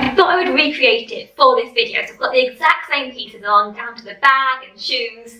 I thought I would recreate it for this video. So I've got the exact same pieces on, down to the bag and shoes.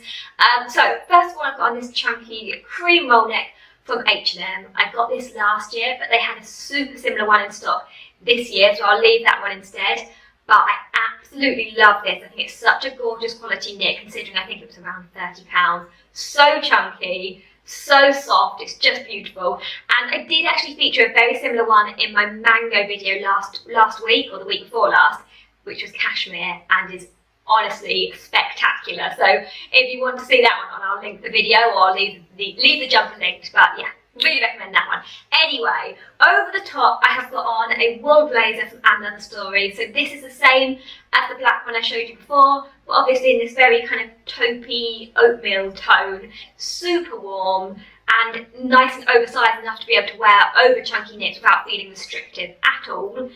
So first of all, I've got on this chunky cream roll neck from H&M. I got this last year, but they had a super similar one in stock this year, so I'll leave that one instead. But I absolutely love this. I think it's such a gorgeous quality knit, considering I think it was around £30. So chunky, so soft, it's just beautiful. And I did actually feature a very similar one in my mango video last week, or the week before last, which was cashmere and is honestly spectacular. So if you want to see that one, I'll link the video, or I'll leave the jumper linked. But yeah, really recommend that one. Anyway, over the top I have got on a wool blazer from Another Story. So this is the same as the black one I showed you before, but obviously in this very kind of taupey oatmeal tone. Super warm and nice and oversized enough to be able to wear over chunky knits without feeling restrictive at all.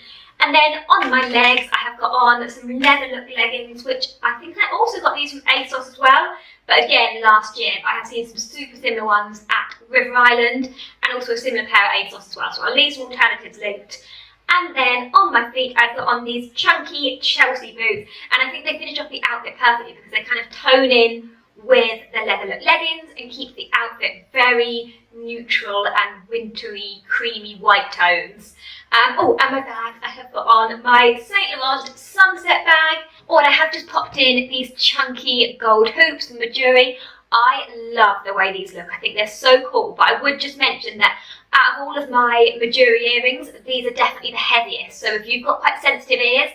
And then on my legs I have got on some leather look leggings, which I think I also got these from ASOS as well. But again, last year I have seen some super similar ones at River Island, and also a similar pair at ASOS as well. So I'll leave some alternatives linked. And then on my feet I've got on these chunky Chelsea boots, and I think they finish off the outfit perfectly because they kind of tone in with the leather look leggings and keep the outfit very neutral and wintry, creamy white tones. Oh, and my bag, I have got on my Saint Laurent Sunset bag, or I have just popped in these chunky gold hoops from Maduri. I love the way these look. I think they're so cool, but I would just mention that out of all of my Maduri earrings, these are definitely the heaviest. So if you've got quite sensitive ears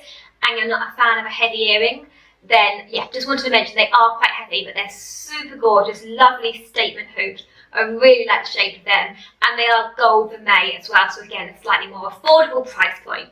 and you're not a fan of a heavy earring, then yeah, just wanted to mention they are quite heavy, but they're super gorgeous, lovely statement hoops. I really like the shape of them, and they are gold vermeil as well, so again, a slightly more affordable price point.